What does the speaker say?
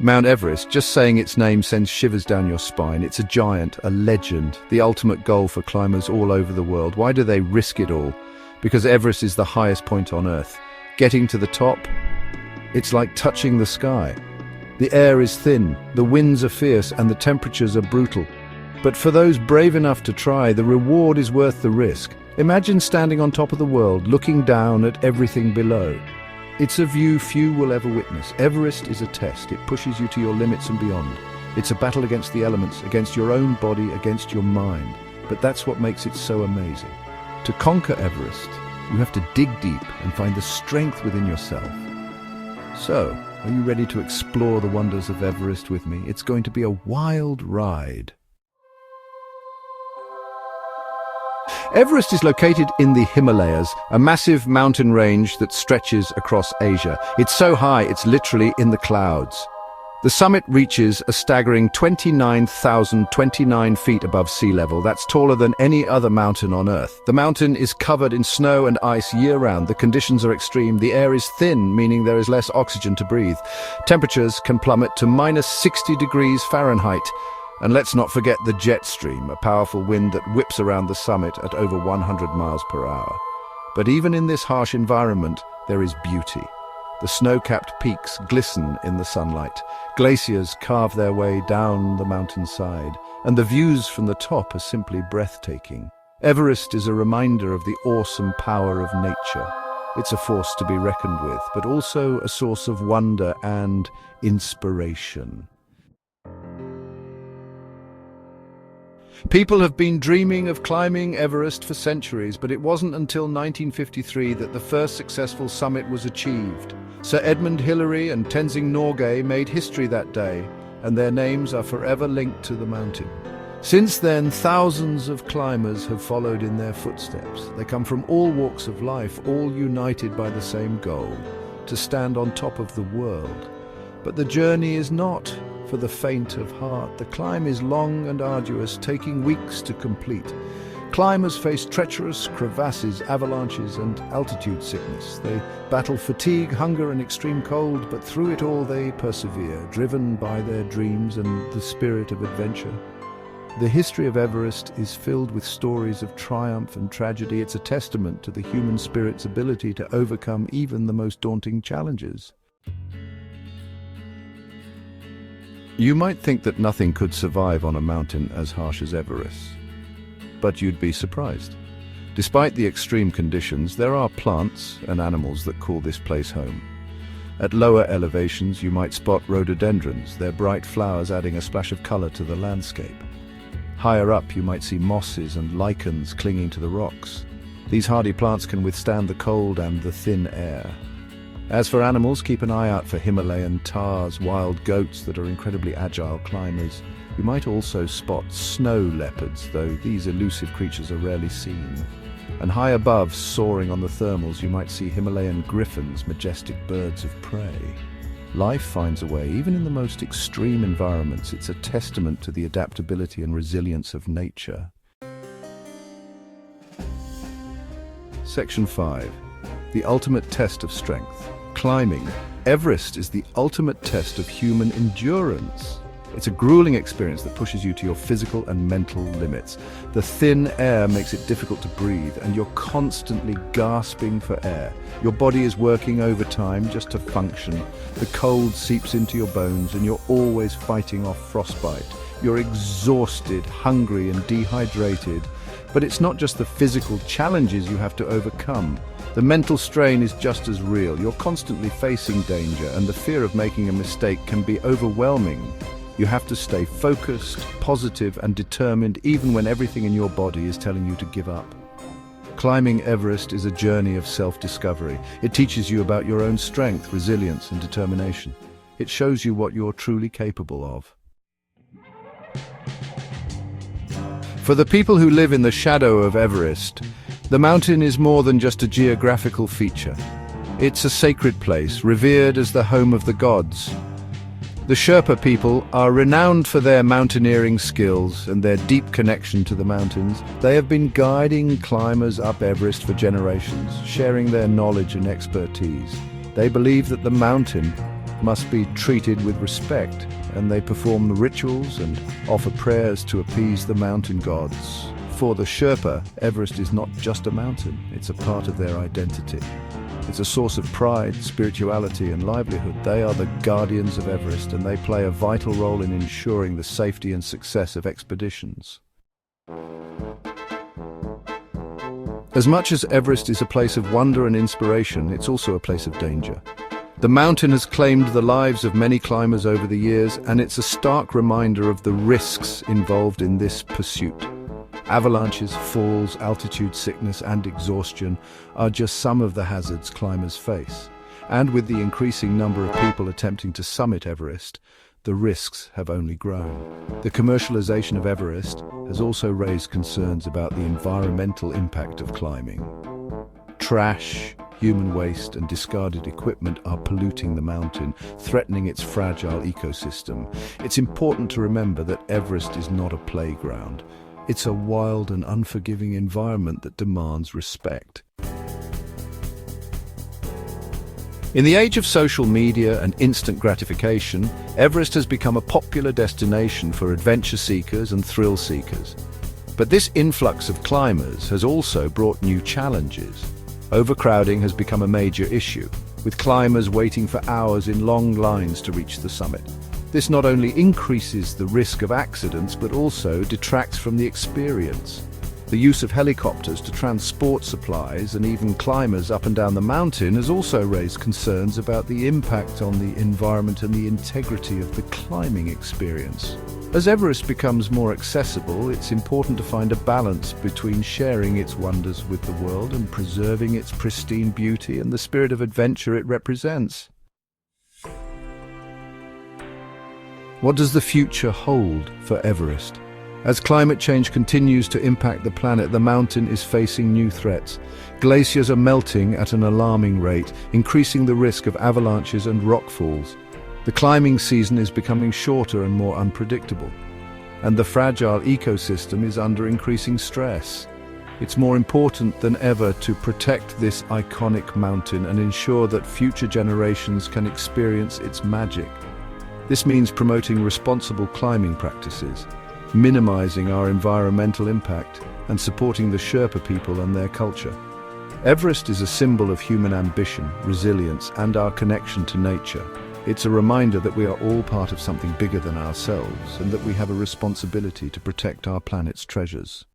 Mount Everest, just saying its name sends shivers down your spine. It's a giant, a legend, the ultimate goal for climbers all over the world. Why do they risk it all? Because Everest is the highest point on Earth. Getting to the top, it's like touching the sky. The air is thin, the winds are fierce, and the temperatures are brutal. But for those brave enough to try, the reward is worth the risk. Imagine standing on top of the world, looking down at everything below. It's a view few will ever witness. Everest is a test. It pushes you to your limits and beyond. It's a battle against the elements, against your own body, against your mind. But that's what makes it so amazing. To conquer Everest, you have to dig deep and find the strength within yourself. So, are you ready to explore the wonders of Everest with me? It's going to be a wild ride. Everest is located in the Himalayas, a massive mountain range that stretches across Asia. It's so high, it's literally in the clouds. The summit reaches a staggering 29,029 feet above sea level. That's taller than any other mountain on Earth. The mountain is covered in snow and ice year-round. The conditions are extreme. The air is thin, meaning there is less oxygen to breathe. Temperatures can plummet to minus 60 degrees Fahrenheit. And let's not forget the jet stream, a powerful wind that whips around the summit at over 100 miles per hour. But even in this harsh environment, there is beauty. The snow-capped peaks glisten in the sunlight. Glaciers carve their way down the mountainside, and the views from the top are simply breathtaking. Everest is a reminder of the awesome power of nature. It's a force to be reckoned with, but also a source of wonder and inspiration. People have been dreaming of climbing Everest for centuries, but it wasn't until 1953 that the first successful summit was achieved. Sir Edmund Hillary and Tenzing Norgay made history that day, and their names are forever linked to the mountain. Since then, thousands of climbers have followed in their footsteps. They come from all walks of life, all united by the same goal, to stand on top of the world. But the journey is not for the faint of heart. The climb is long and arduous, taking weeks to complete. Climbers face treacherous crevasses, avalanches, and altitude sickness. They battle fatigue, hunger, and extreme cold, but through it all they persevere, driven by their dreams and the spirit of adventure. The history of Everest is filled with stories of triumph and tragedy. It's a testament to the human spirit's ability to overcome even the most daunting challenges. You might think that nothing could survive on a mountain as harsh as Everest, but you'd be surprised. Despite the extreme conditions, there are plants and animals that call this place home. At lower elevations, you might spot rhododendrons, their bright flowers adding a splash of color to the landscape. Higher up, you might see mosses and lichens clinging to the rocks. These hardy plants can withstand the cold and the thin air. As for animals, keep an eye out for Himalayan taars, wild goats that are incredibly agile climbers. You might also spot snow leopards, though these elusive creatures are rarely seen. And high above, soaring on the thermals, you might see Himalayan griffons, majestic birds of prey. Life finds a way, even in the most extreme environments. It's a testament to the adaptability and resilience of nature. Section 5. The ultimate test of strength. Climbing Everest is the ultimate test of human endurance. It's a grueling experience that pushes you to your physical and mental limits. The thin air makes it difficult to breathe, and you're constantly gasping for air. Your body is working overtime just to function. The cold seeps into your bones, and you're always fighting off frostbite. You're exhausted, hungry, and dehydrated. But it's not just the physical challenges you have to overcome. The mental strain is just as real. You're constantly facing danger, and the fear of making a mistake can be overwhelming. You have to stay focused, positive, and determined even when everything in your body is telling you to give up. Climbing Everest is a journey of self-discovery. It teaches you about your own strength, resilience, and determination. It shows you what you're truly capable of. For the people who live in the shadow of Everest, the mountain is more than just a geographical feature. It's a sacred place, revered as the home of the gods. The Sherpa people are renowned for their mountaineering skills and their deep connection to the mountains. They have been guiding climbers up Everest for generations, sharing their knowledge and expertise. They believe that the mountain must be treated with respect, and they perform the rituals and offer prayers to appease the mountain gods. For the Sherpa, Everest is not just a mountain, it's a part of their identity. It's a source of pride, spirituality, and livelihood. They are the guardians of Everest, and they play a vital role in ensuring the safety and success of expeditions. As much as Everest is a place of wonder and inspiration, it's also a place of danger. The mountain has claimed the lives of many climbers over the years, and it's a stark reminder of the risks involved in this pursuit. Avalanches, falls, altitude sickness, and exhaustion are just some of the hazards climbers face. And with the increasing number of people attempting to summit Everest, the risks have only grown. The commercialization of Everest has also raised concerns about the environmental impact of climbing. Trash, human waste, and discarded equipment are polluting the mountain, threatening its fragile ecosystem. It's important to remember that Everest is not a playground. It's a wild and unforgiving environment that demands respect. In the age of social media and instant gratification, Everest has become a popular destination for adventure seekers and thrill seekers. But this influx of climbers has also brought new challenges. Overcrowding has become a major issue, with climbers waiting for hours in long lines to reach the summit. This not only increases the risk of accidents, but also detracts from the experience. The use of helicopters to transport supplies and even climbers up and down the mountain has also raised concerns about the impact on the environment and the integrity of the climbing experience. As Everest becomes more accessible, it's important to find a balance between sharing its wonders with the world and preserving its pristine beauty and the spirit of adventure it represents. What does the future hold for Everest? As climate change continues to impact the planet, the mountain is facing new threats. Glaciers are melting at an alarming rate, increasing the risk of avalanches and rockfalls. The climbing season is becoming shorter and more unpredictable, and the fragile ecosystem is under increasing stress. It's more important than ever to protect this iconic mountain and ensure that future generations can experience its magic. This means promoting responsible climbing practices, minimizing our environmental impact, and supporting the Sherpa people and their culture. Everest is a symbol of human ambition, resilience, and our connection to nature. It's a reminder that we are all part of something bigger than ourselves, and that we have a responsibility to protect our planet's treasures.